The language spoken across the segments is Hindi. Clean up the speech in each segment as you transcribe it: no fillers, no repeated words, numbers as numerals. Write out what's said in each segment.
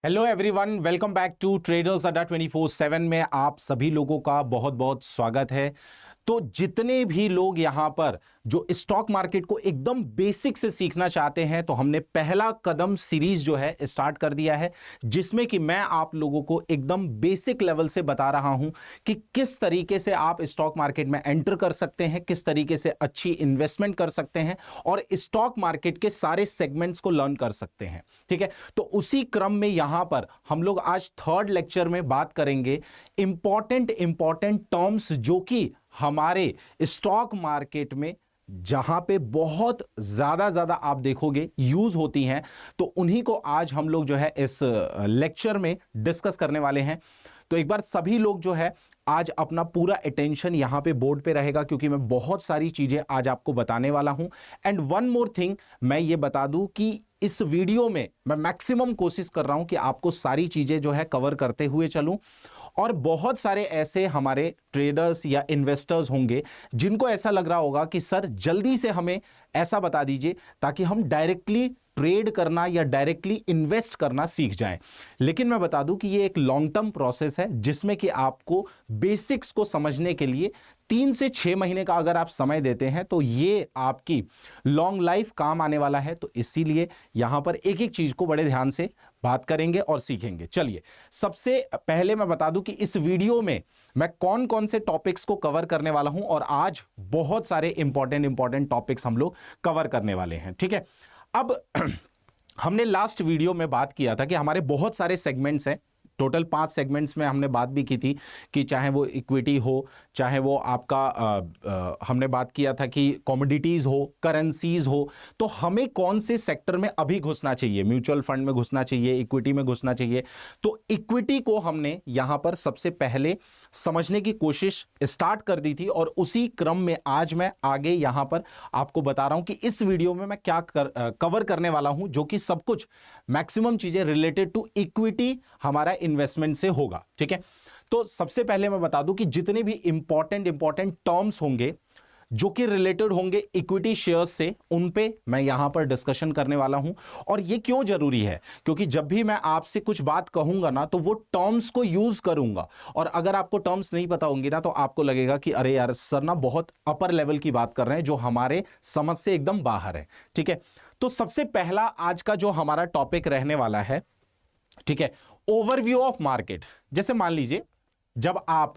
Hello everyone, welcome back to traders Adda 24/7 में आप सभी लोगों का बहुत बहुत स्वागत है। तो जितने भी लोग यहां पर जो स्टॉक मार्केट को एकदम बेसिक से सीखना चाहते हैं, तो हमने पहला कदम सीरीज जो है स्टार्ट कर दिया है, जिसमें कि मैं आप लोगों को एकदम बेसिक लेवल से बता रहा हूं कि किस तरीके से आप स्टॉक मार्केट में एंटर कर सकते हैं, किस तरीके से अच्छी इन्वेस्टमेंट कर सकते हैं और स्टॉक मार्केट के सारे सेगमेंट्स को लर्न कर सकते हैं। ठीक है, तो उसी क्रम में यहां पर हम लोग आज थर्ड लेक्चर में बात करेंगे इंपॉर्टेंट टर्म्स जो कि हमारे स्टॉक मार्केट में जहां पे बहुत ज्यादा आप देखोगे यूज होती हैं, तो उन्हीं को आज हम लोग जो है इस लेक्चर में डिस्कस करने वाले हैं। तो एक बार सभी लोग जो है आज अपना पूरा अटेंशन यहां पे बोर्ड पे रहेगा, क्योंकि मैं बहुत सारी चीजें आज आपको बताने वाला हूं। एंड वन मोर थिंग मैं ये बता दूं कि इस वीडियो में मैं मैक्सिमम कोशिश कर रहा हूं कि आपको सारी चीजें जो है कवर करते हुए चलूं। और बहुत सारे ऐसे हमारे ट्रेडर्स या इन्वेस्टर्स होंगे जिनको ऐसा लग रहा होगा कि सर जल्दी से हमें ऐसा बता दीजिए ताकि हम डायरेक्टली ट्रेड करना या डायरेक्टली इन्वेस्ट करना सीख जाएं। लेकिन मैं बता दूं कि ये एक लॉन्ग टर्म प्रोसेस है, जिसमें कि आपको बेसिक्स को समझने के लिए 3 से 6 महीने का अगर आप समय देते हैं तो ये आपकी लॉन्ग लाइफ काम आने वाला है। तो इसीलिए यहां पर एक एक चीज को बड़े ध्यान से बात करेंगे और सीखेंगे। चलिए, सबसे पहले मैं बता दूं कि इस वीडियो में मैं कौन कौन से टॉपिक्स को कवर करने वाला हूं, और आज बहुत सारे इंपॉर्टेंट टॉपिक्स हम लोग कवर करने वाले हैं। ठीक है, अब हमने लास्ट वीडियो में बात किया था कि हमारे बहुत सारे सेगमेंट्स हैं, टोटल 5 सेगमेंट्स में हमने बात भी की थी कि चाहे वो इक्विटी हो, चाहे वो आपका हमने बात किया था कि कमोडिटीज हो, करेंसीज हो, तो हमें कौन से सेक्टर में अभी घुसना चाहिए, म्यूचुअल फंड में घुसना चाहिए, इक्विटी में घुसना चाहिए। तो इक्विटी को हमने यहां पर सबसे पहले समझने की कोशिश स्टार्ट कर दी थी, और उसी क्रम में आज मैं आगे यहां पर आपको बता रहा हूं कि इस वीडियो में मैं क्या कवर करने वाला हूं, जो कि सब कुछ मैक्सिमम चीजें रिलेटेड टू इक्विटी हमारा इन्वेस्टमेंट से होगा। ठीक है, तो सबसे पहले मैं बता दूं कि जितने भी इंपॉर्टेंट टर्म्स होंगे जो कि रिलेटेड होंगे इक्विटी शेयर्स से, उन पे मैं यहां पर डिस्कशन करने वाला हूं। और ये क्यों जरूरी है, क्योंकि जब भी मैं आपसे कुछ बात कहूंगा ना, तो वो टर्म्स को यूज करूंगा, और अगर आपको टर्म्स नहीं पता होंगी ना, तो आपको लगेगा कि अरे यार सर ना बहुत अपर लेवल की बात कर रहे हैं जो हमारे समझ से एकदम बाहर है। ठीक है, तो सबसे पहला आज का जो हमारा टॉपिक रहने वाला है, ठीक है, ओवरव्यू ऑफ मार्केट। जैसे मान लीजिए जब आप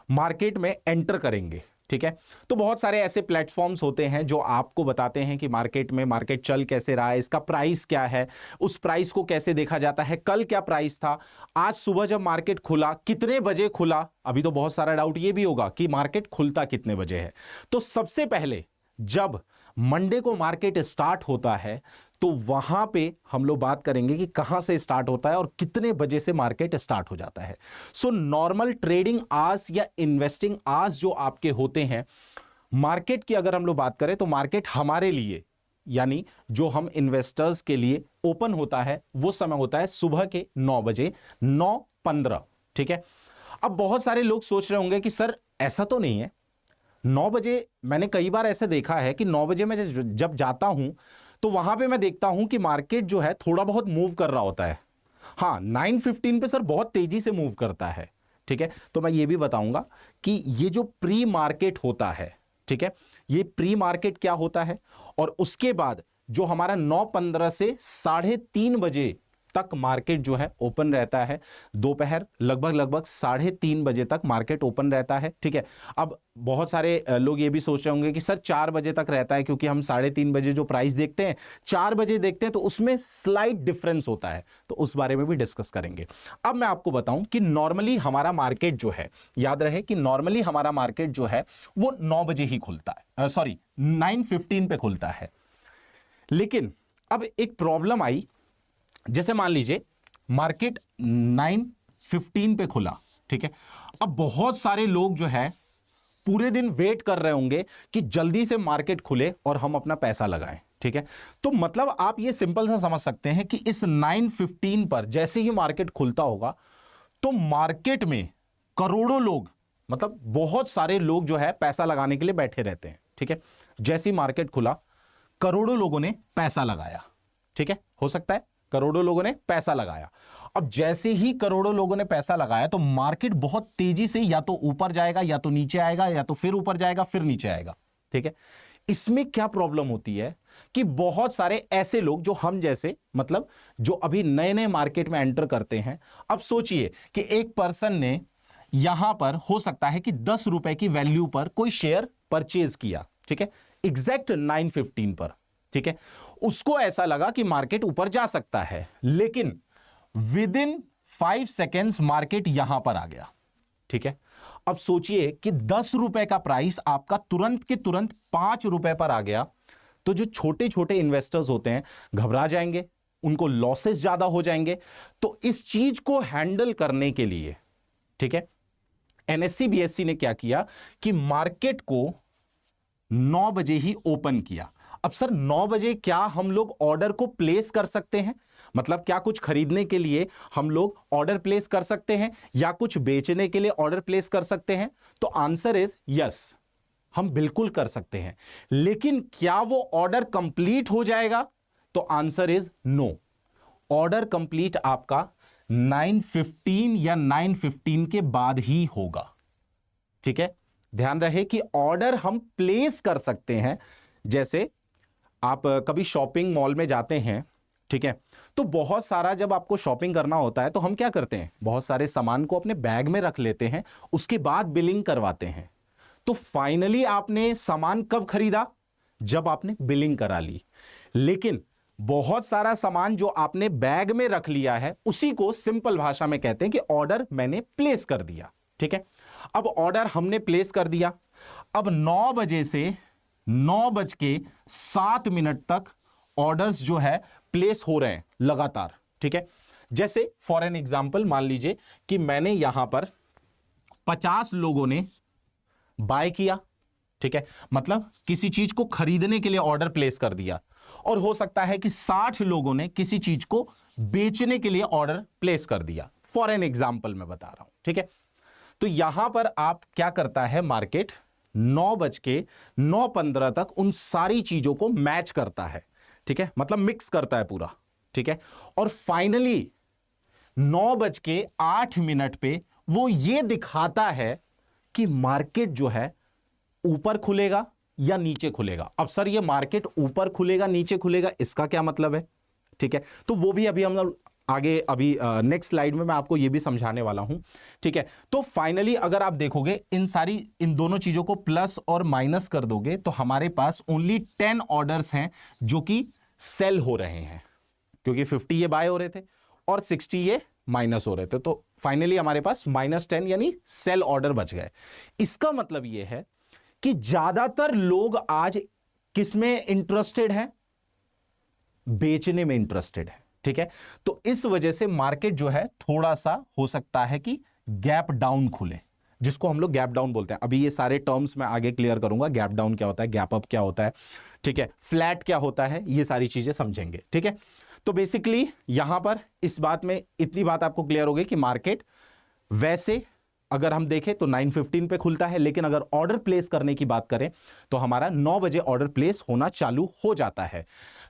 मार्केट में एंटर करेंगे, ठीक है, तो बहुत सारे ऐसे प्लेटफॉर्म्स होते हैं जो आपको बताते हैं कि मार्केट चल कैसे रहा है, इसका प्राइस क्या है, उस प्राइस को कैसे देखा जाता है, कल क्या प्राइस था, आज सुबह जब मार्केट खुला कितने बजे खुला। अभी तो बहुत सारा डाउट ये भी होगा कि मार्केट खुलता कितने बजे है। तो सबसे पहले जब मंडे को मार्केट स्टार्ट होता है, तो वहां पे हम लोग बात करेंगे कि कहां से स्टार्ट होता है और कितने बजे से मार्केट स्टार्ट हो जाता है। सो नॉर्मल ट्रेडिंग आवर्स या इन्वेस्टिंग आवर्स जो आपके होते हैं मार्केट की, अगर हम लोग बात करें तो मार्केट हमारे लिए, यानी जो हम इन्वेस्टर्स के लिए ओपन होता है, वो समय होता है सुबह के 9 बजे, 9:15। ठीक है, अब बहुत सारे लोग सोच रहे होंगे कि सर ऐसा तो नहीं है 9 बजे। मैंने कई बार ऐसे देखा है कि 9 बजे मैं जब जाता हूं तो वहां पे मैं देखता हूं कि मार्केट जो है थोड़ा बहुत मूव कर रहा होता है। हाँ, 9:15 पे सर बहुत तेजी से मूव करता है। ठीक है, तो मैं ये भी बताऊंगा कि ये जो प्री मार्केट होता है, ठीक है, ये प्री मार्केट क्या होता है, और उसके बाद जो हमारा 9:15 से 3:30 बजे तक मार्केट जो है ओपन रहता है। दोपहर लगभग 3:30 बजे तक मार्केट ओपन रहता है। ठीक है, अब बहुत सारे लोग ये भी सोच रहे होंगे कि सर 4 बजे तक रहता है, क्योंकि हम 3:30 बजे जो प्राइस देखते हैं 4 बजे देखते हैं, तो उसमें स्लाइट डिफरेंस होता है, तो उस बारे में भी डिस्कस करेंगे। अब मैं आपको बताऊं कि नॉर्मली हमारा मार्केट जो है, याद रहे कि नॉर्मली हमारा मार्केट जो है वो 9 बजे ही खुलता है, 9:15 पे खुलता है। लेकिन अब एक प्रॉब्लम आई, जैसे मान लीजिए मार्केट 9:15 पे खुला। ठीक है, अब बहुत सारे लोग जो है पूरे दिन वेट कर रहे होंगे कि जल्दी से मार्केट खुले और हम अपना पैसा लगाएं। ठीक है, तो मतलब आप ये सिंपल सा समझ सकते हैं कि इस 9:15 पर जैसे ही मार्केट खुलता होगा, तो मार्केट में करोड़ों लोग, मतलब बहुत सारे लोग जो है पैसा लगाने के लिए बैठे रहते हैं। ठीक है, जैसे ही मार्केट खुला करोड़ों लोगों ने पैसा लगाया। ठीक है, हो सकता है करोड़ों लोगों ने पैसा लगाया। अब जैसे ही करोड़ों लोगों ने पैसा लगाया तो मार्केट बहुत तेजी से या तो ऊपर जाएगा या तो नीचे आएगा या तो फिर ऊपर जाएगा फिर नीचे आएगा, ठीक है। इसमें क्या प्रॉब्लम होती है कि बहुत सारे ऐसे लोग जो हम जैसे, मतलब जो अभी नए नए मार्केट में एंटर करते हैं, अब सोचिए कि एक पर्सन ने यहां पर हो सकता है कि 10 रुपए की वैल्यू पर कोई शेयर परचेज किया, ठीक है, एग्जैक्ट 9:15 पर, ठीक है। उसको ऐसा लगा कि मार्केट ऊपर जा सकता है, लेकिन विद इन 5 सेकेंड्स मार्केट यहां पर आ गया, ठीक है। अब सोचिए कि 10 रुपए का प्राइस आपका तुरंत के तुरंत 5 रुपए पर आ गया, तो जो छोटे छोटे इन्वेस्टर्स होते हैं घबरा जाएंगे, उनको लॉसेस ज्यादा हो जाएंगे। तो इस चीज को हैंडल करने के लिए, ठीक है, एनएससी बीएससी ने क्या किया कि मार्केट को 9 बजे ही ओपन किया। अब सर 9 बजे क्या हम लोग ऑर्डर को प्लेस कर सकते हैं? मतलब क्या कुछ खरीदने के लिए हम लोग ऑर्डर प्लेस कर सकते हैं या कुछ बेचने के लिए ऑर्डर प्लेस कर सकते हैं? तो आंसर इज यस, हम बिल्कुल कर सकते हैं। लेकिन क्या वो ऑर्डर कंप्लीट हो जाएगा? तो answer is no. Order complete आपका 9:15 या 9:15 के बाद ही होगा, ठीक है। ध्यान रहे कि ऑर्डर हम प्लेस कर सकते हैं। जैसे आप कभी शॉपिंग मॉल में जाते हैं, ठीक है, तो बहुत सारा जब आपको शॉपिंग करना होता है तो हम क्या करते हैं, बहुत सारे सामान को अपने बैग में रख लेते हैं, उसके बाद बिलिंग करवाते हैं। तो फाइनली आपने सामान कब खरीदा? जब आपने बिलिंग करा ली। लेकिन बहुत सारा सामान जो आपने बैग में रख लिया है, उसी को सिंपल भाषा में कहते हैं कि ऑर्डर मैंने प्लेस कर दिया, ठीक है। अब ऑर्डर हमने प्लेस कर दिया। अब 9 बजे से 9:07 तक ऑर्डर्स जो है प्लेस हो रहे हैं लगातार, ठीक है। जैसे फॉर एन एग्जांपल मान लीजिए कि मैंने यहां पर 50 लोगों ने बाय किया, ठीक है, मतलब किसी चीज को खरीदने के लिए ऑर्डर प्लेस कर दिया, और हो सकता है कि 60 लोगों ने किसी चीज को बेचने के लिए ऑर्डर प्लेस कर दिया। फॉर एन एग्जांपल मैं बता रहा हूं, ठीक है। तो यहां पर आप क्या करता है, मार्केट 9:09:15 तक उन सारी चीजों को मैच करता है, ठीक है, मतलब मिक्स करता है पूरा, ठीक है। और फाइनली 9:08 पे वो ये दिखाता है कि मार्केट जो है ऊपर खुलेगा या नीचे खुलेगा। अब सर ये मार्केट ऊपर खुलेगा नीचे खुलेगा इसका क्या मतलब है, ठीक है। तो वो भी अभी हम लोग आगे अभी नेक्स्ट स्लाइड में मैं आपको ये भी समझाने वाला हूं, ठीक है। तो फाइनली अगर आप देखोगे इन दोनों चीजों को प्लस और माइनस कर दोगे तो हमारे पास ओनली 10 ऑर्डर्स हैं जो कि सेल हो रहे हैं, क्योंकि 50 ये बाय हो रहे थे और 60 ये माइनस हो रहे थे। तो फाइनली हमारे पास -10 यानी सेल ऑर्डर बच गए। इसका मतलब यह है कि ज्यादातर लोग आज किस में इंटरेस्टेड हैं? बेचने में इंटरेस्टेड है, ठीक है। तो इस वजह से मार्केट जो है थोड़ा सा हो सकता है कि गैप डाउन खुले, जिसको हम लोग गैप डाउन बोलते हैं। अभी ये सारे टर्म्स मैं आगे क्लियर करूंगा, गैप डाउन क्या होता है, गैप अप क्या होता है, ठीक है, फ्लैट क्या होता है, ये सारी चीजें समझेंगे, ठीक है। तो बेसिकली यहां पर इस बात में इतनी बात आपको क्लियर हो गई कि मार्केट वैसे अगर हम देखें तो 9:15 पे खुलता है, लेकिन अगर ऑर्डर प्लेस करने की बात करें तो हमारा 9 बजे ऑर्डर प्लेस होना चालू हो जाता है।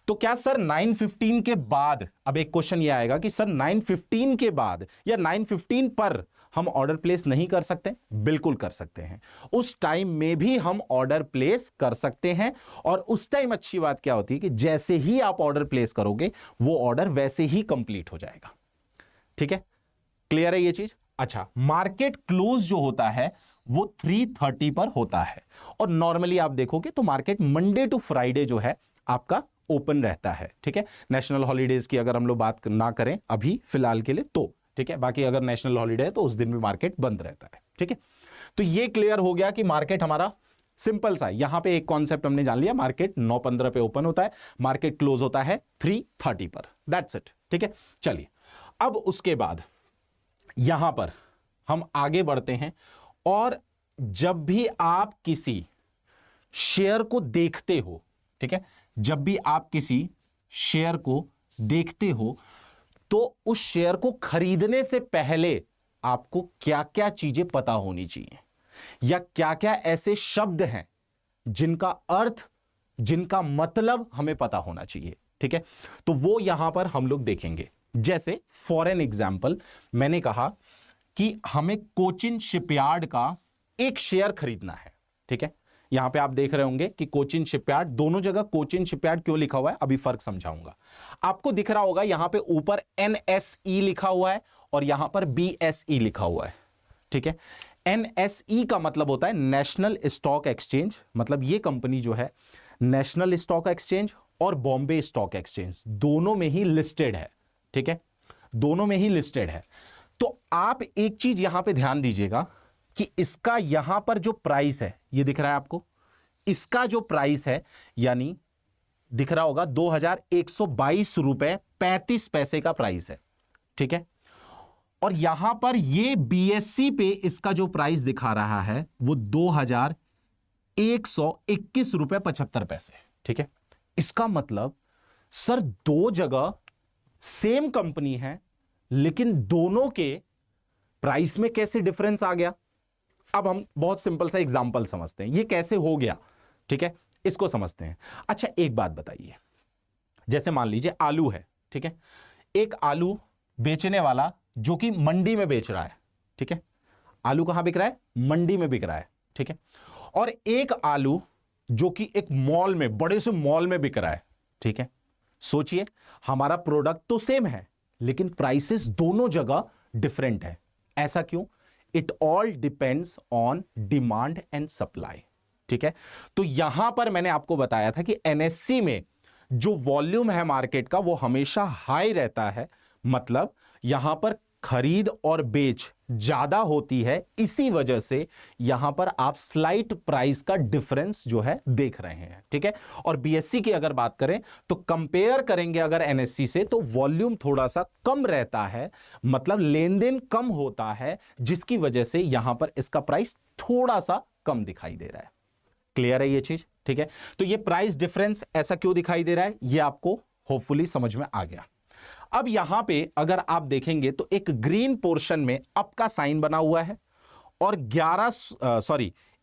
तो क्या सर 9:15 के बाद, अब एक क्वेश्चन ये आएगा कि सर 9:15 के बाद या 9:15 पर हम ऑर्डर प्लेस नहीं कर सकते? बिल्कुल कर सकते हैं। उस टाइम में भी हम ऑर्डर प्लेस कर सकते हैं, और उस टाइम अच्छी बात क्या होती है कि जैसे ही आप ऑर्डर प्लेस करोगे वो ऑर्डर वैसे ही कंप्लीट हो जाएगा, ठीक है। क्लियर है ये चीज? अच्छा, मार्केट क्लोज जो होता है वो 3:30 पर होता है, और नॉर्मली आप देखोगे तो मार्केट मंडे टू फ्राइडे जो है आपका ओपन रहता है, ठीक है। नेशनल हॉलीडेज की अगर हम लोग बात ना करें अभी फिलहाल के लिए तो, ठीक है, बाकी अगर नेशनल हॉलीडे है तो उस दिन भी मार्केट बंद रहता है, ठीक है। तो ये क्लियर हो गया कि मार्केट हमारा सिंपल सा, यहां पे एक कॉन्सेप्ट हमने जान लिया, मार्केट 9:15 पे ओपन होता है, मार्केट क्लोज होता है 3:30 पर, दैट्स इट, ठीक है। चलिए अब उसके बाद यहां पर हम आगे बढ़ते हैं, और जब भी आप किसी शेयर को देखते हो, ठीक है, जब भी आप किसी शेयर को देखते हो तो उस शेयर को खरीदने से पहले आपको क्या क्या चीजें पता होनी चाहिए, या क्या क्या ऐसे शब्द हैं जिनका अर्थ, जिनका मतलब हमें पता होना चाहिए, ठीक है। तो वो यहां पर हम लोग देखेंगे। जैसे फॉर एन एग्जाम्पल मैंने कहा कि हमें कोचिन शिपयार्ड का एक शेयर खरीदना है, ठीक है। यहां पे आप देख रहे होंगे कि कोचिन शिपयार्ड, दोनों जगह कोचिन शिपयार्ड क्यों लिखा हुआ है, अभी फर्क समझाऊंगा। आपको दिख रहा होगा यहां पे ऊपर NSE लिखा हुआ है और यहां पर BSE लिखा हुआ है, ठीक है। NSE का मतलब होता है नेशनल स्टॉक एक्सचेंज, मतलब ये कंपनी जो है नेशनल स्टॉक एक्सचेंज और बॉम्बे स्टॉक एक्सचेंज दोनों में ही लिस्टेड है, ठीक है, दोनों में ही लिस्टेड है। तो आप एक चीज यहां पे ध्यान दीजिएगा कि इसका यहां पर जो प्राइस है, ये दिख रहा है आपको, इसका जो प्राइस है यानी दिख रहा होगा 2122 रुपए 35 पैसे का प्राइस है, ठीक है। और यहां पर ये BSE पे इसका जो प्राइस दिखा रहा है वो 2121 रुपए 75 पैसे, ठीक है। इसका मतलब सर दो जगह सेम कंपनी है लेकिन दोनों के प्राइस में कैसे डिफरेंस आ गया। अब हम बहुत सिंपल सा एग्जांपल समझते हैं, ये कैसे हो गया, ठीक है, इसको समझते हैं। अच्छा एक बात बताइए, जैसे मान लीजिए आलू है, ठीक है, एक आलू बेचने वाला जो कि मंडी में बेच रहा है, ठीक है, आलू कहां बिक रहा है, मंडी में बिक रहा है, ठीक है, और एक आलू जो कि एक मॉल में, बड़े से मॉल में बिक रहा है, ठीक है। सोचिए हमारा प्रोडक्ट तो सेम है लेकिन प्राइसेस दोनों जगह डिफरेंट है। ऐसा क्यों? It all depends on demand and supply, ठीक है। तो यहां पर मैंने आपको बताया था कि NSE में जो वॉल्यूम है मार्केट का वो हमेशा हाई रहता है, मतलब यहां पर खरीद और बेच ज्यादा होती है, इसी वजह से यहां पर आप स्लाइट प्राइस का डिफरेंस जो है देख रहे हैं, ठीक है। और BSE की अगर बात करें तो कंपेयर करेंगे अगर NSE से तो वॉल्यूम थोड़ा सा कम रहता है, मतलब लेन देन कम होता है, जिसकी वजह से यहां पर इसका प्राइस थोड़ा सा कम दिखाई दे रहा है। क्लियर है ये चीज, ठीक है। तो ये प्राइस डिफरेंस ऐसा क्यों दिखाई दे रहा है, ये आपको होपफुली समझ में आ गया। अब यहां पे अगर आप देखेंगे तो एक ग्रीन पोर्शन में अप का साइन बना हुआ है और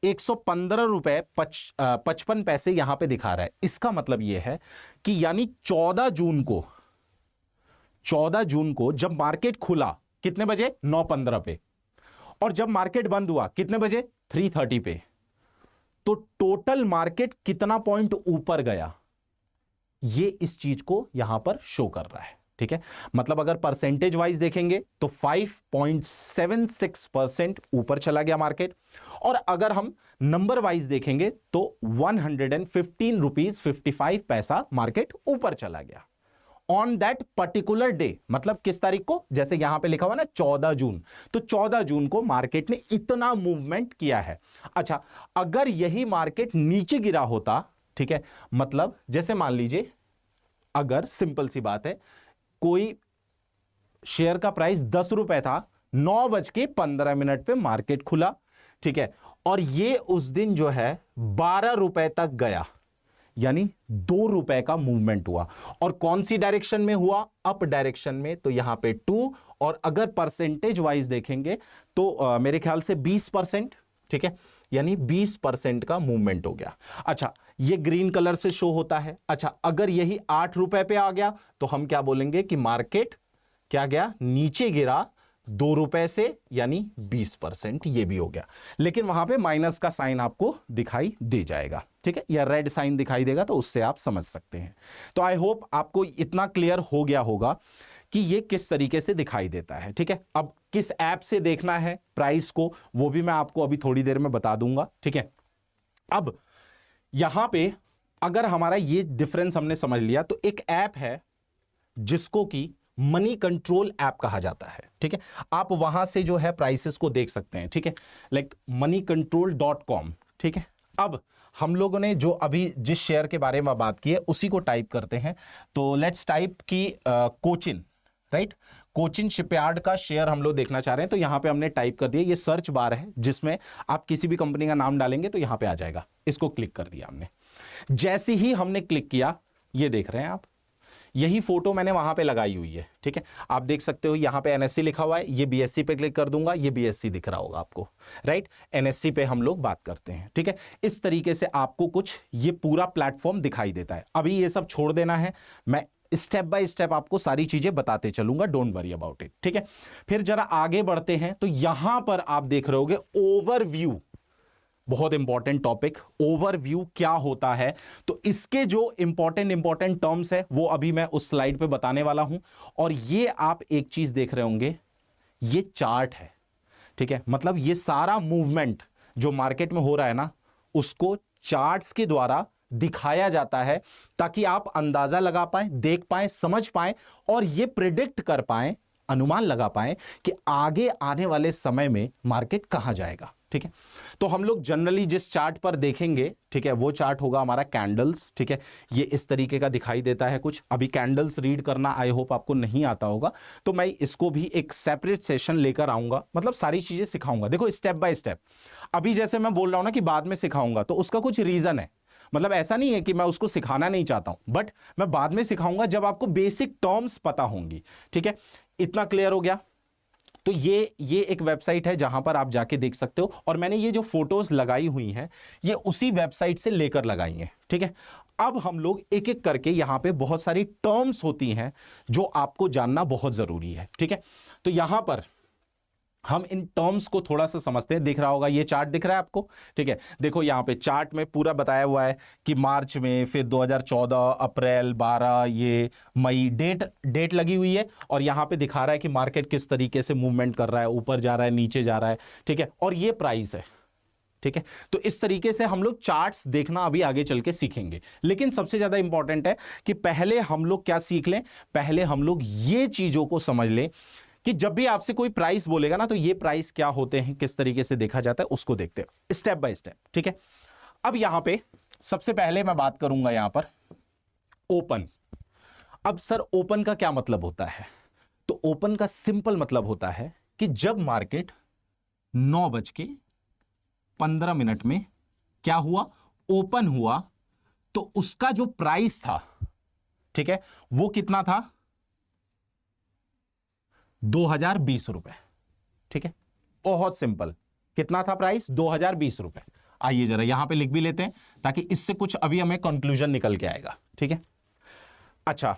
115 रुपए 55 पैसे यहां पे दिखा रहा है। इसका मतलब यह है कि यानी 14 जून को जब मार्केट खुला कितने बजे, 9:15 पे, और जब मार्केट बंद हुआ कितने बजे, 3:30 पे, तो टोटल मार्केट कितना पॉइंट ऊपर गया, ये इस चीज को यहां पर शो कर रहा है, ठीक है। मतलब अगर परसेंटेज वाइज देखेंगे तो 5.76% ऊपर चला गया मार्केट, और अगर हम नंबर वाइज देखेंगे तो 115 रुपीज 55 पैसा मार्केट ऊपर चला गया ऑन दैट पर्टिकुलर डे। मतलब किस तारीख को, जैसे यहां पे लिखा हुआ ना 14 जून, तो 14 जून को मार्केट ने इतना मूवमेंट किया है। अच्छा अगर यही मार्केट नीचे गिरा होता, ठीक है, मतलब जैसे मान लीजिए अगर सिंपल सी बात है कोई शेयर का प्राइस 10 रुपए था, 9:15 पे मार्केट खुला, ठीक है, और ये उस दिन जो है 12 रुपए तक गया, यानी 2 रुपए का मूवमेंट हुआ। और कौन सी डायरेक्शन में हुआ, अप डायरेक्शन में, तो यहां पे 2, और अगर परसेंटेज वाइज देखेंगे तो मेरे ख्याल से 20%, ठीक है, यानी 20% का मूवमेंट हो गया। अच्छा ये ग्रीन कलर से शो होता है। अच्छा अगर यही 8 रुपए पे आ गया तो हम क्या बोलेंगे कि मार्केट क्या गया, नीचे गिरा 2 रुपए से, यानी 20%, ये भी हो गया। लेकिन वहां पे माइनस का साइन आपको दिखाई दे जाएगा, ठीक है, या रेड साइन दिखाई देगा, तो उससे आप समझ सकते हैं। तो आई होप आपको इतना क्लियर हो गया होगा कि ये किस तरीके से दिखाई देता है, ठीक है। अब किस ऐप से देखना है प्राइस को वो भी मैं आपको अभी थोड़ी देर में बता दूंगा, ठीक है। अब यहां पे अगर हमारा ये डिफरेंस हमने समझ लिया तो एक ऐप है जिसको कि मनी कंट्रोल ऐप कहा जाता है, ठीक है। आप वहां से जो है प्राइसेस को देख सकते हैं, ठीक है, लाइक moneycontrol.com, ठीक है। अब हम लोगों ने जो अभी जिस शेयर के बारे में बात की है उसी को टाइप करते हैं। तो लेट्स टाइप की कोचिन, राइट, कोचिन शिपयार्ड का शेयर हम लोग देखना चाह रहे हैं। तो यहां पे हमने टाइप कर दिया, ये सर्च बार है जिसमें आप किसी भी कंपनी का नाम डालेंगे तो यहां पे आ जाएगा। इसको क्लिक कर दिया हमने। जैसे ही हमने क्लिक किया, ये देख रहे हैं आप, यही फोटो मैंने वहां पे लगाई हुई है, ठीक है। आप देख सकते हो यहां पे NSE लिखा हुआ है, ये BSE पे क्लिक कर दूंगा, ये BSE दिख रहा होगा आपको, राइट। NSE पे हम लोग बात करते हैं, ठीक है। इस तरीके से आपको कुछ ये पूरा प्लेटफॉर्म दिखाई देता है। अभी ये सब छोड़ देना है, मैं स्टेप बाय स्टेप आपको सारी चीजें बताते चलूंगा, डोंट वरी अबाउट इट, ठीक है। फिर जरा आगे बढ़ते हैं, तो यहां पर आप देख रहे होगे ओवरव्यू, बहुत इंपॉर्टेंट टॉपिक, ओवरव्यू क्या होता है। तो इसके जो इंपॉर्टेंट टर्म्स है वो अभी मैं उस स्लाइड पे बताने वाला हूं। और ये आप एक चीज देख रहे होंगे, ये चार्ट है, ठीक है। मतलब ये सारा मूवमेंट जो मार्केट में हो रहा है ना, उसको चार्ट्स के द्वारा दिखाया जाता है, ताकि आप अंदाजा लगा पाए, देख पाए, समझ पाए और ये प्रिडिक्ट कर पाए, अनुमान लगा पाए कि आगे आने वाले समय में मार्केट कहां जाएगा, ठीक है। तो हम लोग जनरली जिस चार्ट पर देखेंगे, ठीक है, वो चार्ट होगा हमारा कैंडल्स, ठीक है। ये इस तरीके का दिखाई देता है कुछ। अभी कैंडल्स रीड करना आई होप आपको नहीं आता होगा, तो मैं इसको भी एक सेपरेट सेशन लेकर आऊंगा, मतलब सारी चीजें सिखाऊंगा। देखो स्टेप बाय स्टेप, अभी जैसे मैं बोल रहा हूं ना कि बाद में सिखाऊंगा, तो उसका कुछ रीजन है। मतलब ऐसा नहीं है कि मैं उसको सिखाना नहीं चाहता हूं, बट मैं बाद में सिखाऊंगा जब आपको बेसिक टर्म्स पता होंगी, ठीक है। इतना क्लियर हो गया। तो ये एक वेबसाइट है जहां पर आप जाके देख सकते हो, और मैंने ये जो फोटोज लगाई हुई हैं ये उसी वेबसाइट से लेकर लगाई हैं, ठीक है। अब हम लोग एक एक करके यहां पे बहुत सारी टर्म्स होती हैं जो आपको जानना बहुत जरूरी है, ठीक है। तो यहां पर हम इन टर्म्स को थोड़ा सा समझते हैं। दिख रहा होगा, ये चार्ट दिख रहा है आपको, ठीक है। देखो यहां पे चार्ट में पूरा बताया हुआ है कि मार्च में, फिर 2014, अप्रैल 12, ये मई, डेट लगी हुई है, और यहां पे दिखा रहा है कि मार्केट किस तरीके से मूवमेंट कर रहा है, ऊपर जा रहा है, नीचे जा रहा है, ठीक है। और ये प्राइस है, ठीक है। तो इस तरीके से हम लोग चार्ट्स देखना अभी आगे चल के सीखेंगे। लेकिन सबसे ज्यादा इंपॉर्टेंट है कि पहले हम लोग क्या सीख लें, पहले हम लोग ये चीजों को समझ लें कि जब भी आपसे कोई प्राइस बोलेगा ना, तो ये प्राइस क्या होते हैं, किस तरीके से देखा जाता है, उसको देखते हैं स्टेप बाय स्टेप, ठीक है। अब यहां पे सबसे पहले मैं बात करूंगा यहां पर ओपन। अब सर ओपन का क्या मतलब होता है? तो ओपन का सिंपल मतलब होता है कि जब मार्केट 9:15 में क्या हुआ, ओपन हुआ, तो उसका जो प्राइस था, ठीक है, वो कितना था, 2020 रुपए, ठीक है। बहुत सिंपल, कितना था प्राइस, 2020 रुपए। आइए जरा यहां पे लिख भी लेते हैं, ताकि इससे कुछ अभी हमें कंक्लूजन निकल के आएगा, ठीक है। अच्छा,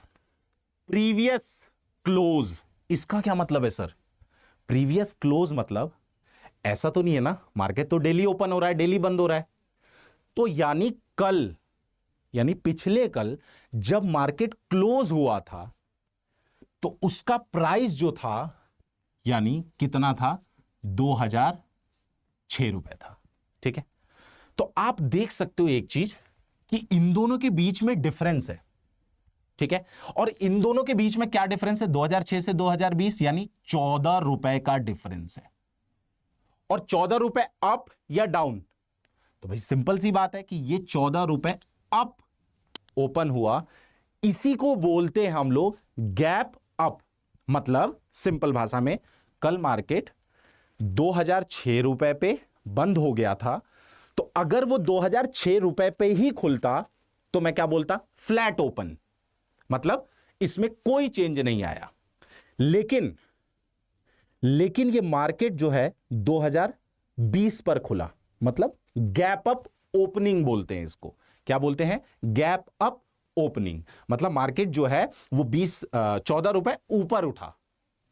प्रीवियस क्लोज, इसका क्या मतलब है सर? प्रीवियस क्लोज मतलब ऐसा तो नहीं है ना, मार्केट तो डेली ओपन हो रहा है, डेली बंद हो रहा है, तो यानी कल, यानी पिछले कल जब मार्केट क्लोज हुआ था, तो उसका प्राइस जो था, यानी कितना था, 2006 रुपए था, ठीक है। तो आप देख सकते हो एक चीज कि इन दोनों के बीच में डिफरेंस है, ठीक है। और इन दोनों के बीच में क्या डिफरेंस है, 2006 से 2020, यानी 14 रुपए का डिफरेंस है। और 14 रुपए अप या डाउन, तो भाई सिंपल सी बात है कि ये 14 रुपए अप ओपन हुआ, इसी को बोलते हैं हम लोग गैप अप। मतलब सिंपल भाषा में, कल मार्केट 2006 रुपए पे बंद हो गया था, तो अगर वो 2006 रुपए पे ही खुलता तो मैं क्या बोलता, फ्लैट ओपन, मतलब इसमें कोई चेंज नहीं आया। लेकिन ये मार्केट जो है 2020 पर खुला, मतलब गैप अप ओपनिंग बोलते हैं इसको। क्या बोलते हैं, गैप अप ओपनिंग। मतलब मार्केट जो है वो 14 रुपए ऊपर उठा,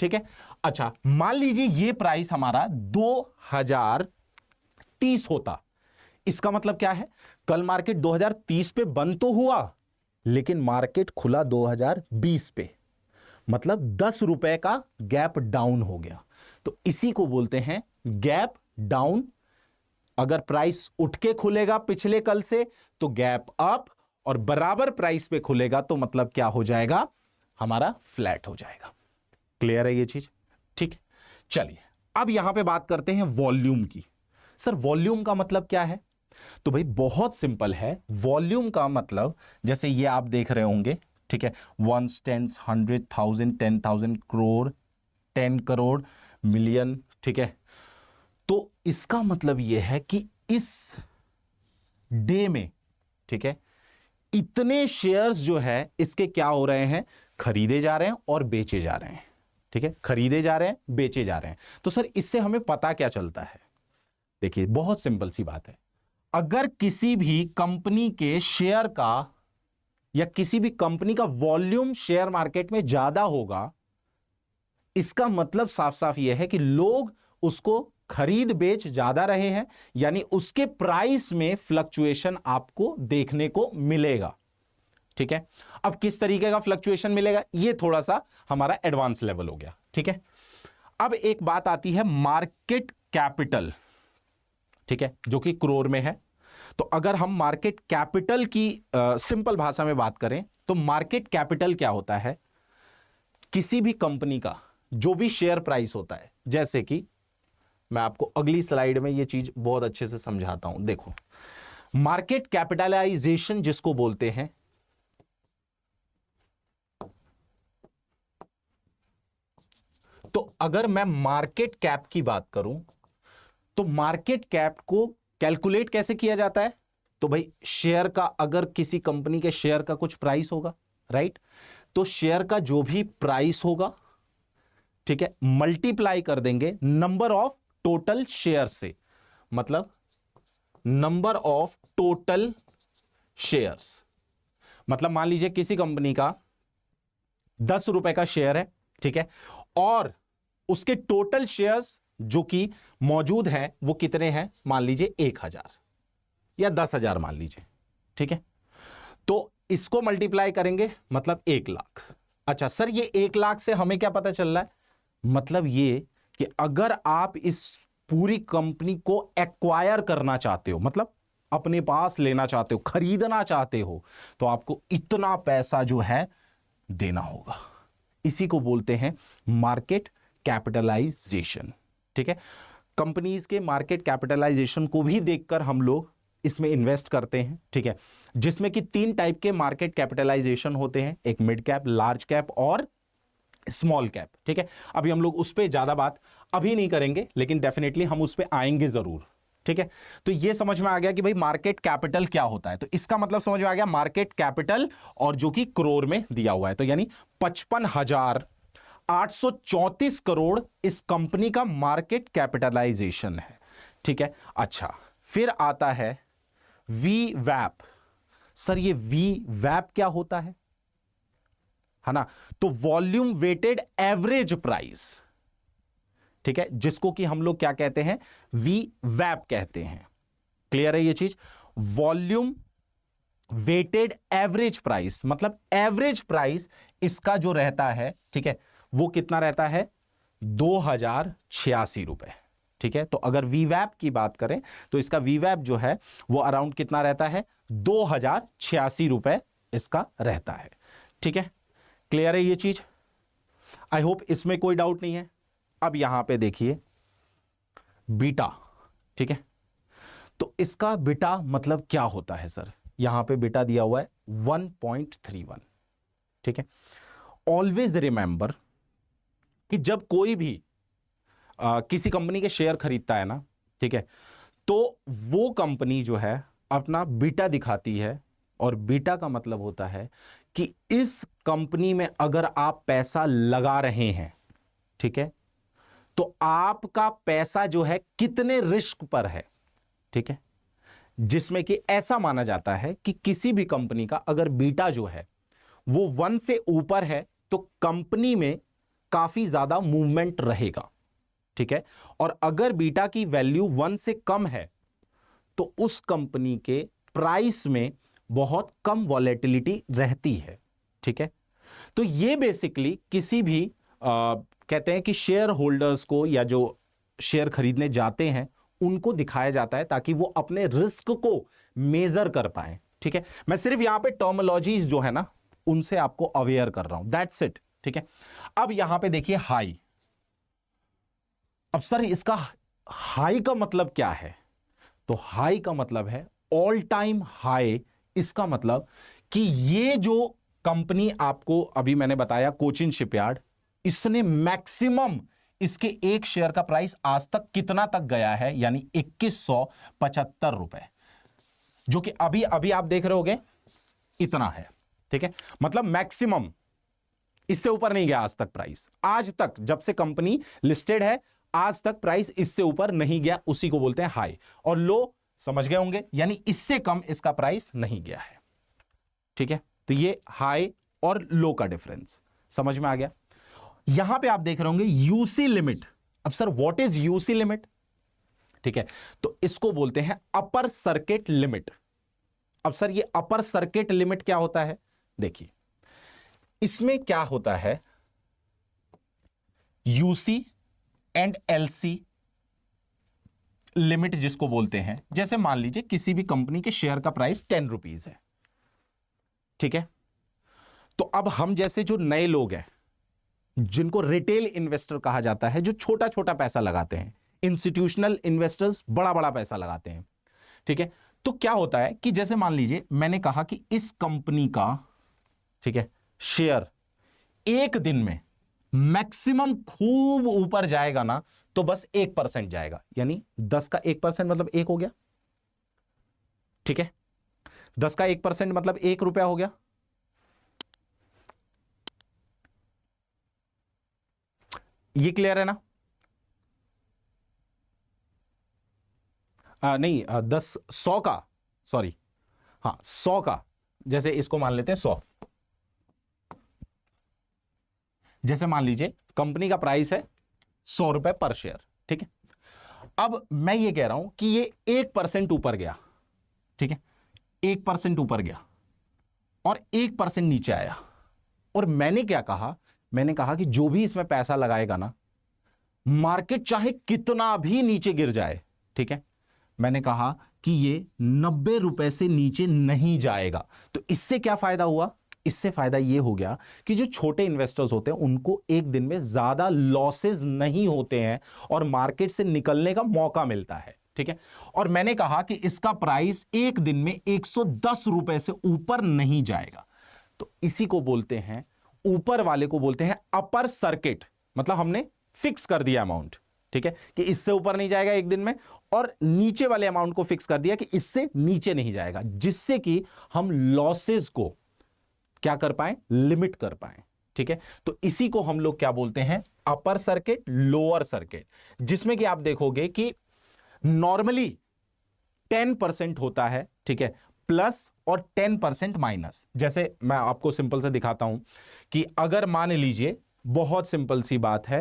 ठीक है। अच्छा, मान लीजिए ये प्राइस हमारा 2030 होता, इसका मतलब क्या है, कल मार्केट 2030 पे बंद तो हुआ, लेकिन मार्केट खुला 2020 पे, मतलब 10 रुपए का गैप डाउन हो गया। तो इसी को बोलते हैं गैप डाउन। अगर प्राइस उठ के खुलेगा पिछले कल से तो गैप अप, और बराबर प्राइस पे खुलेगा तो मतलब क्या हो जाएगा, हमारा फ्लैट हो जाएगा। क्लियर है ये चीज, ठीक। चलिए अब यहां पे बात करते हैं वॉल्यूम की। सर वॉल्यूम का मतलब क्या है? तो भाई बहुत सिंपल है, वॉल्यूम का मतलब जैसे ये आप देख रहे होंगे, ठीक है, 1 10 100 1000 10,000 करोड़, 10 करोड़, मिलियन, ठीक है। तो इसका मतलब यह है कि इस डे में, ठीक है, इतने शेयर्स जो है इसके क्या हो रहे हैं, खरीदे जा रहे हैं और बेचे जा रहे हैं, ठीक है, खरीदे जा रहे हैं, बेचे जा रहे हैं। तो सर इससे हमें पता क्या चलता है? देखिए बहुत सिंपल सी बात है, अगर किसी भी कंपनी के शेयर का या किसी भी कंपनी का वॉल्यूम शेयर मार्केट में ज्यादा होगा, इसका मतलब साफ साफ यह है कि लोग उसको खरीद बेच ज्यादा रहे हैं, यानी उसके प्राइस में फ्लक्चुएशन आपको देखने को मिलेगा। ठीक है, अब किस तरीके का फ्लक्चुएशन मिलेगा, यह थोड़ा सा हमारा एडवांस लेवल हो गया। ठीक है, अब एक बात आती है मार्केट कैपिटल, ठीक है, जो कि करोड़ में है। तो अगर हम मार्केट कैपिटल की सिंपल भाषा में बात करें तो मार्केट कैपिटल क्या होता है, किसी भी कंपनी का जो भी शेयर प्राइस होता है, जैसे कि मैं आपको अगली स्लाइड में यह चीज बहुत अच्छे से समझाता हूं। देखो, मार्केट कैपिटलाइजेशन जिसको बोलते हैं, तो अगर मैं मार्केट कैप की बात करूं तो मार्केट कैप को कैलकुलेट कैसे किया जाता है, तो भाई शेयर का, अगर किसी कंपनी के शेयर का कुछ प्राइस होगा, राइट, तो शेयर का जो भी प्राइस होगा, ठीक है, मल्टीप्लाई कर देंगे नंबर ऑफ टोटल शेयर से, मतलब नंबर ऑफ टोटल शेयर्स। मतलब मान लीजिए किसी कंपनी का 10 रुपए का शेयर है, ठीक है, और उसके टोटल शेयर्स जो कि मौजूद हैं वो कितने हैं, मान लीजिए 1000 या 10,000 मान लीजिए। ठीक है, तो इसको मल्टीप्लाई करेंगे मतलब 1 लाख। अच्छा सर, ये 1 लाख से हमें क्या पता चल रहा है, मतलब ये कि अगर आप इस पूरी कंपनी को एक्वायर करना चाहते हो, मतलब अपने पास लेना चाहते हो, खरीदना चाहते हो, तो आपको इतना पैसा जो है देना होगा। इसी को बोलते हैं मार्केट कैपिटलाइजेशन। ठीक है, कंपनीज के मार्केट कैपिटलाइजेशन को भी देखकर हम लोग इसमें इन्वेस्ट करते हैं। ठीक है, जिसमें कि 3 टाइप के मार्केट कैपिटलाइजेशन होते हैं, एक मिड कैप, लार्ज कैप और स्मॉल कैप। ठीक है, अभी हम लोग उस पर ज्यादा बात अभी नहीं करेंगे, लेकिन डेफिनेटली हम उस पर आएंगे जरूर। ठीक है, तो ये समझ में आ गया कि भाई मार्केट कैपिटल क्या होता है। तो इसका मतलब समझ में आ गया, मार्केट कैपिटल और जो कि करोड़ में दिया हुआ है, तो यानी 55,834 करोड़ इस कंपनी का मार्केट कैपिटलाइजेशन है। ठीक है, अच्छा फिर आता है वी वैप। सर ये वी वैप क्या होता है ना, तो वॉल्यूम वेटेड एवरेज प्राइस। ठीक है, जिसको कि हम लोग क्या कहते हैं, वी वैप कहते हैं। क्लियर है ये चीज, वॉल्यूम वेटेड एवरेज प्राइस, मतलब एवरेज प्राइस इसका जो रहता है, ठीक है, वो कितना रहता है, 2086 रुपए। ठीक है, तो अगर वीवैप की बात करें तो इसका वीवैप जो है वो अराउंड कितना रहता है, 2086 रुपए इसका रहता है। ठीक है, क्लियर है ये चीज, आई होप इसमें कोई डाउट नहीं है। अब यहां पे देखिए बीटा। ठीक है, तो इसका बीटा मतलब क्या होता है सर, यहां पे बीटा दिया हुआ है 1.31। ठीक है, ऑलवेज रिमेंबर कि जब कोई भी किसी कंपनी के शेयर खरीदता है ना, ठीक है, तो वो कंपनी जो है अपना बीटा दिखाती है, और बीटा का मतलब होता है कि इस कंपनी में अगर आप पैसा लगा रहे हैं, ठीक है, तो आपका पैसा जो है कितने रिस्क पर है। ठीक है, जिसमें कि ऐसा माना जाता है कि किसी भी कंपनी का अगर बीटा जो है वो 1 से ऊपर है तो कंपनी में काफी ज्यादा मूवमेंट रहेगा। ठीक है, और अगर बीटा की वैल्यू 1 से कम है तो उस कंपनी के प्राइस में बहुत कम वॉलेटिलिटी रहती है। ठीक है, तो ये बेसिकली किसी भी कहते हैं कि शेयर होल्डर्स को या जो शेयर खरीदने जाते हैं उनको दिखाया जाता है ताकि वो अपने रिस्क को मेजर कर पाए। ठीक है, मैं सिर्फ यहां पे टर्मिनोलॉजीज जो है ना उनसे आपको अवेयर कर रहा हूं, दैट्स इट। ठीक है, अब यहां पे देखिए हाई। अब सर इसका हाई का मतलब क्या है, तो हाई का मतलब है ऑल टाइम हाई। इसका मतलब कि ये जो कंपनी आपको अभी मैंने बताया कोचिन शिपयार्ड, इसने मैक्सिमम इसके एक शेयर का प्राइस आज तक कितना तक गया है, यानी 2175 रुपए, जो कि अभी अभी आप देख रहे होगे इतना है। ठीक है, मतलब मैक्सिमम, इससे ऊपर नहीं गया आज तक प्राइस। आज तक जब से कंपनी लिस्टेड है आज तक प्राइस इससे ऊपर नहीं गया, उसी को बोलते हैं हाई। और लो समझ गए होंगे, यानी इससे कम इसका प्राइस नहीं गया है। ठीक है, तो तो ये हाई और लो का डिफरेंस समझ में आ गया। यहां पे आप देख रहे होंगे यूसी लिमिट। अब sir what is UC limit? ठीक है, तो इसको बोलते हैं अपर सर्किट लिमिट। अब सर ये अपर सर्किट लिमिट क्या होता है? देखिए इसमें क्या होता है, यूसी एंड एलसी लिमिट जिसको बोलते हैं, जैसे मान लीजिए किसी भी कंपनी के शेयर का प्राइस 10 रुपीज है, ठीक है, तो अब हम जैसे जो नए लोग हैं जिनको रिटेल इन्वेस्टर कहा जाता है, जो छोटा छोटा पैसा लगाते हैं, इंस्टीट्यूशनल इन्वेस्टर्स बड़ा बड़ा पैसा लगाते हैं, ठीक है, तो क्या होता है कि जैसे मान लीजिए मैंने कहा कि इस कंपनी का, ठीक है, शेयर एक दिन में मैक्सिमम खूब ऊपर जाएगा ना तो बस 1% जाएगा, यानी 10 का 1% मतलब 1 हो गया, ठीक है, 10 का 1% मतलब 1 रुपया हो गया। ये क्लियर है ना? नहीं 10 100 का, सॉरी, हाँ 100 का, जैसे इसको मान लेते हैं 100, जैसे मान लीजिए कंपनी का प्राइस है 100 रुपए पर शेयर, ठीक है, अब मैं ये कह रहा हूं कि ये 1% ऊपर गया, ठीक है, 1% ऊपर गया और 1% नीचे आया, और मैंने क्या कहा, मैंने कहा कि जो भी इसमें पैसा लगाएगा ना, मार्केट चाहे कितना भी नीचे गिर जाए, ठीक है, मैंने कहा कि ये 90 रुपए से नीचे नहीं जाएगा। तो इससे क्या फायदा हुआ? इससे फायदा ये हो गया कि जो छोटे इन्वेस्टर्स होते हैं उनको एक दिन में ज्यादा लॉसेस नहीं होते हैं और मार्केट से निकलने का मौका मिलता है, ठीक है। और मैंने कहा कि इसका प्राइस एक दिन में 110 रुपए से ऊपर नहीं जाएगा। तो इसी को बोलते हैं, ऊपर वाले को बोलते हैं अपर सर्किट, मतलब हमने फिक्स कर दिया अमाउंट, ठीक है, कि इससे ऊपर नहीं जाएगा एक दिन में, और नीचे वाले अमाउंट को फिक्स कर दिया कि इससे नीचे नहीं जाएगा, जिससे कि हम लॉसेस को क्या कर पाए, लिमिट कर पाए, ठीक है। तो इसी को हम लोग क्या बोलते हैं, अपर सर्किट, लोअर सर्किट, जिसमें कि आप देखोगे कि नॉर्मली 10% होता है, ठीक है, प्लस और 10% माइनस। जैसे मैं आपको सिंपल से दिखाता हूं कि अगर मान लीजिए, बहुत सिंपल सी बात है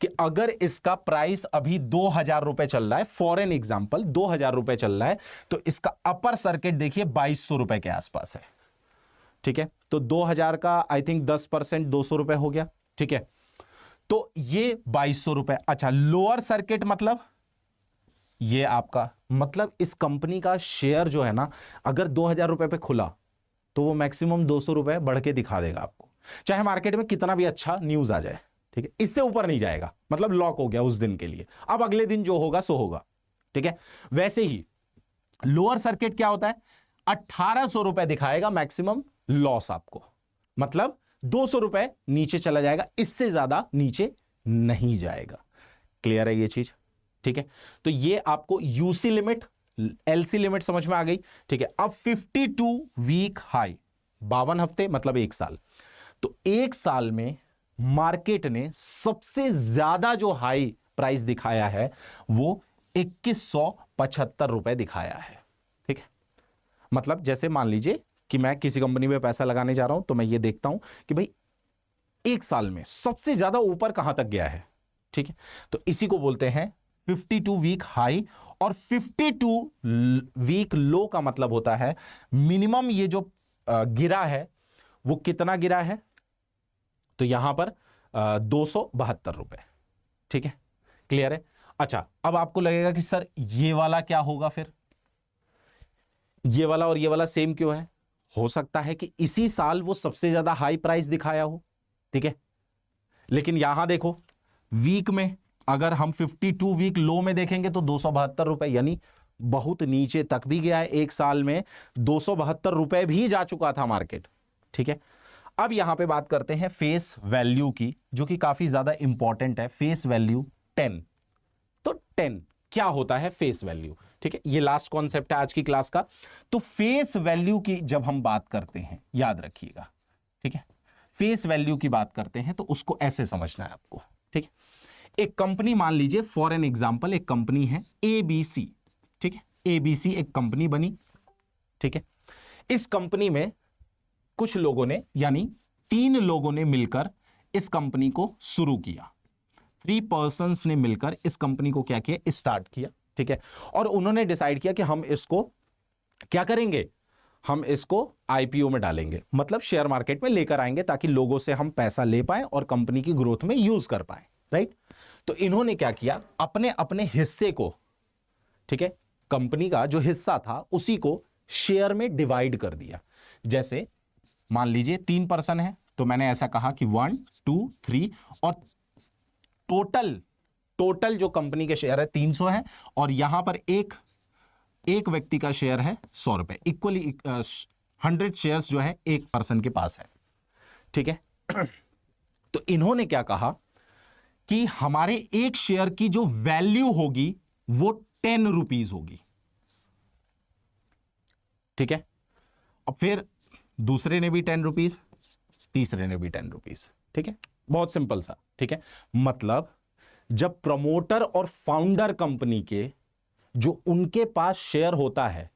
कि अगर इसका प्राइस अभी 2000 रुपए चल रहा है, फॉर एन एग्जांपल 2000 रुपए चल रहा है, तो इसका अपर सर्किट देखिए 2200 रुपए के आसपास है, ठीक है। तो 2000 का आई थिंक 10% 200 रुपए हो गया, ठीक है, तो ये 2200 रुपए। अच्छा, लोअर सर्किट मतलब ये आपका, मतलब इस कंपनी का शेयर जो है ना, अगर 2000 रुपए पे खुला तो वो मैक्सिमम 200 रुपए बढ़ के दिखा देगा आपको, चाहे मार्केट में कितना भी अच्छा न्यूज आ जाए, ठीक है, इससे ऊपर नहीं जाएगा, मतलब लॉक हो गया उस दिन के लिए, अब अगले दिन जो होगा सो होगा, ठीक है। वैसे ही लोअर सर्किट क्या होता है, 1800 रुपए दिखाएगा मैक्सिमम लॉस आपको, मतलब 200 रुपए नीचे चला जाएगा, इससे ज्यादा नीचे नहीं जाएगा। क्लियर है ये चीज, ठीक है। तो ये आपको यूसी लिमिट, एलसी लिमिट समझ में आ गई, ठीक है। अब 52 वीक हाई, 52 हफ्ते मतलब 1 साल, तो 1 साल में मार्केट ने सबसे ज्यादा जो हाई प्राइस दिखाया है वो 2175 रुपए दिखाया है, ठीक है। मतलब जैसे मान लीजिए कि मैं किसी कंपनी में पैसा लगाने जा रहा हूं, तो मैं ये देखता हूं कि भाई 1 साल में सबसे ज्यादा ऊपर कहां तक गया है, ठीक है। तो इसी को बोलते हैं 52 वीक हाई, और 52 वीक लो का मतलब होता है मिनिमम ये जो गिरा है वो कितना गिरा है, तो यहां पर 272 रुपए, ठीक है। क्लियर है। अच्छा, अब आपको लगेगा कि सर ये वाला क्या होगा, फिर ये वाला और ये वाला सेम क्यों है? हो सकता है कि इसी साल वो सबसे ज्यादा हाई प्राइस दिखाया हो, ठीक है, लेकिन यहां देखो वीक में अगर हम 52 वीक लो में देखेंगे तो 272 रुपए, यानी बहुत नीचे तक भी गया है, 1 साल में 272 रुपए भी जा चुका था मार्केट, ठीक है। अब यहां पे बात करते हैं फेस वैल्यू की, जो कि काफी ज्यादा इंपॉर्टेंट है, फेस वैल्यू 10। तो 10 क्या होता है, फेस वैल्यू, ठीक है, ये लास्ट कॉन्सेप्ट है आज की क्लास का। तो फेस वैल्यू की जब हम बात करते हैं, याद रखिएगा, ठीक है, फेस वैल्यू की बात करते हैं तो उसको ऐसे समझना है आपको, ठीक है। एक कंपनी मान लीजिए, फॉर एन एग्जांपल एक कंपनी है एबीसी, ठीक है, एबीसी एक कंपनी बनी, ठीक है। इस कंपनी में कुछ लोगों ने यानी 3 लोगों ने मिलकर इस कंपनी को शुरू किया। 3 पर्सन्स ने मिलकर इस कंपनी को क्या किया, स्टार्ट किया। ठीक है, और उन्होंने डिसाइड किया कि हम इसको क्या करेंगे, हम इसको आईपीओ में डालेंगे, मतलब शेयर मार्केट में लेकर आएंगे ताकि लोगों से हम पैसा ले पाए और कंपनी की ग्रोथ में यूज कर पाए। राइट, तो इन्होंने क्या किया, अपने अपने हिस्से को, ठीक है, कंपनी का जो हिस्सा था उसी को शेयर में डिवाइड कर दिया। जैसे मान लीजिए 3 पर्सन है, तो मैंने ऐसा कहा कि 1 2 3 और टोटल जो कंपनी के शेयर है 300 है, और यहां पर एक व्यक्ति का शेयर है 100 रुपए, इक्वली 100 शेयर्स जो है एक पर्सन के पास है। ठीक है, तो इन्होंने क्या कहा कि हमारे एक शेयर की जो वैल्यू होगी वो 10 रुपीज होगी। ठीक है, अब फिर दूसरे ने भी 10 रुपीज, तीसरे ने भी 10 रुपीज। ठीक है, बहुत सिंपल सा। ठीक है, मतलब जब प्रमोटर और फाउंडर कंपनी के जो उनके पास शेयर होता है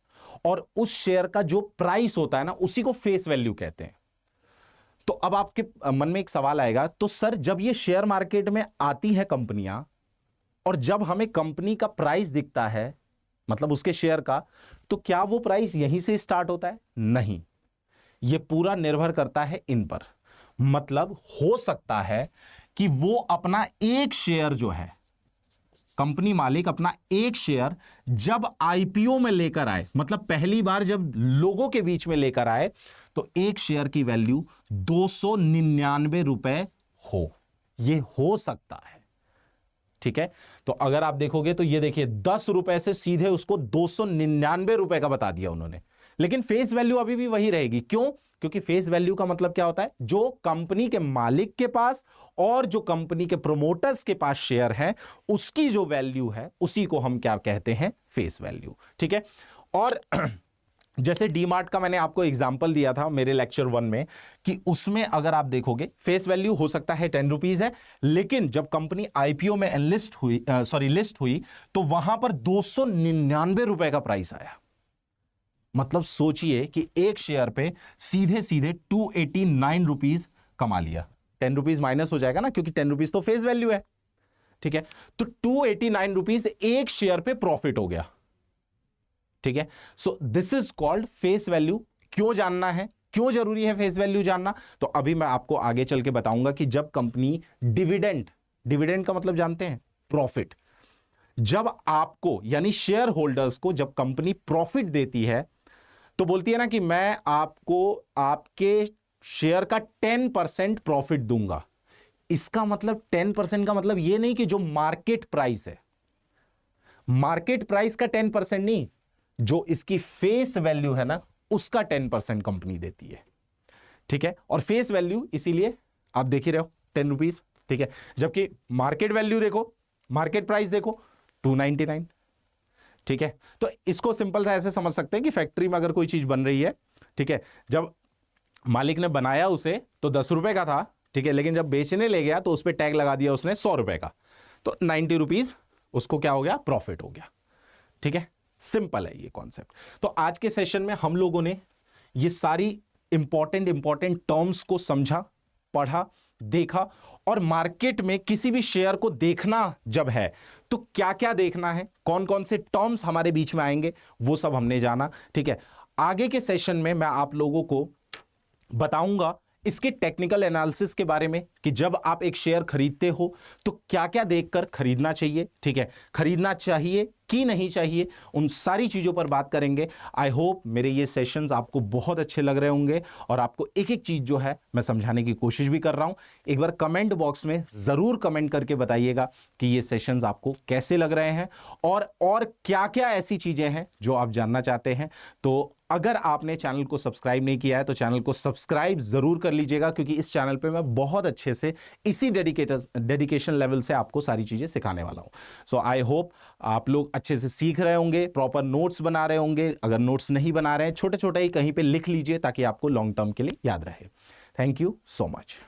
और उस शेयर का जो प्राइस होता है ना, उसी को फेस वैल्यू कहते हैं। तो अब आपके मन में एक सवाल आएगा, तो सर जब ये शेयर मार्केट में आती है कंपनियां और जब हमें कंपनी का प्राइस दिखता है, मतलब उसके शेयर का, तो क्या वो प्राइस यहीं से स्टार्ट होता है? नहीं, ये पूरा निर्भर करता है इन पर। मतलब हो सकता है कि वो अपना एक शेयर जो है, कंपनी मालिक अपना एक शेयर जब आईपीओ में लेकर आए, मतलब पहली बार जब लोगों के बीच में लेकर आए, तो एक शेयर की वैल्यू 299 रुपए हो, ये हो सकता है। ठीक है, तो अगर आप देखोगे तो ये देखिए 10 रुपए से सीधे उसको 299 रुपए का बता दिया उन्होंने, लेकिन फेस वैल्यू अभी भी वही रहेगी। क्यों? क्योंकि फेस वैल्यू का मतलब क्या होता है, जो कंपनी के मालिक के पास और जो कंपनी के प्रोमोटर्स के पास शेयर है, उसकी जो वैल्यू है उसी को हम क्या कहते हैं, फेस वैल्यू। ठीक है, और जैसे डीमार्ट का मैंने आपको एग्जांपल दिया था मेरे लेक्चर 1 में, कि उसमें अगर आप देखोगे फेस वैल्यू हो सकता है 10 रुपीज है, लेकिन जब कंपनी आईपीओ में लिस्ट हुई तो वहां पर 299 रुपए का प्राइस आया। मतलब सोचिए कि एक शेयर पे सीधे सीधे 289 रुपीज कमा लिया। 10 रुपीज माइनस हो जाएगा ना, क्योंकि 10 रुपीज तो फेस वैल्यू है। ठीक है, तो 289 रुपीज एक शेयर पे प्रॉफिट हो गया। ठीक है, so this is called face value. क्यों जानना है, क्यों जरूरी है फेस वैल्यू जानना? तो अभी मैं आपको आगे चल के बताऊंगा कि जब कंपनी डिविडेंड का मतलब जानते हैं, प्रॉफिट, जब आपको यानी शेयर होल्डर्स को जब कंपनी प्रॉफिट देती है तो बोलती है ना कि मैं आपको आपके शेयर का 10% प्रॉफिट दूंगा। इसका मतलब 10% का मतलब यह नहीं कि जो मार्केट प्राइस है, मार्केट प्राइस का 10% नहीं, जो इसकी फेस वैल्यू है ना उसका 10% कंपनी देती है। ठीक है, और फेस वैल्यू इसीलिए आप देख ही रहे हो 10 रुपीज। ठीक है, जबकि मार्केट वैल्यू देखो, मार्केट प्राइस देखो 299। ठीक है, तो इसको सिंपल सा ऐसे समझ सकते हैं कि फैक्ट्री में अगर कोई चीज बन रही है, ठीक है, जब मालिक ने बनाया उसे तो 10 रुपए का था, ठीक है, लेकिन जब बेचने ले गया तो उस पर टैग लगा दिया उसने 100 रुपए का, तो 90 रुपीज उसको क्या हो गया, प्रॉफिट हो गया। ठीक है, सिंपल है ये कॉन्सेप्ट। तो आज के सेशन में हम लोगों ने ये सारी इंपॉर्टेंट टर्म्स को समझा, पढ़ा, देखा, और मार्केट में किसी भी शेयर को देखना जब है तो क्या क्या देखना है, कौन कौन से टर्म्स हमारे बीच में आएंगे, वो सब हमने जाना। ठीक है, आगे के सेशन में मैं आप लोगों को बताऊंगा इसके टेक्निकल एनालिसिस के बारे में कि जब आप एक शेयर खरीदते हो तो क्या क्या देखकर खरीदना चाहिए। ठीक है, खरीदना चाहिए कि नहीं चाहिए, उन सारी चीजों पर बात करेंगे। आई होप मेरे ये सेशंस आपको बहुत अच्छे लग रहे होंगे और आपको एक एक चीज जो है मैं समझाने की कोशिश भी कर रहा हूं। एक बार कमेंट बॉक्स में जरूर कमेंट करके बताइएगा कि ये सेशंस आपको कैसे लग रहे हैं और क्या क्या ऐसी चीजें हैं जो आप जानना चाहते हैं। तो अगर आपने चैनल को सब्सक्राइब नहीं किया है तो चैनल को सब्सक्राइब जरूर कर लीजिएगा, क्योंकि इस चैनल पे मैं बहुत अच्छे से इसी डेडिकेशन लेवल से आपको सारी चीजें सिखाने वाला हूं। सो आई होप आप लोग अच्छे से सीख रहे होंगे, प्रॉपर नोट्स बना रहे होंगे। अगर नोट्स नहीं बना रहे हैं, छोटे छोटे ही कहीं पे लिख लीजिए ताकि आपको लॉन्ग टर्म के लिए याद रहे। Thank you so much.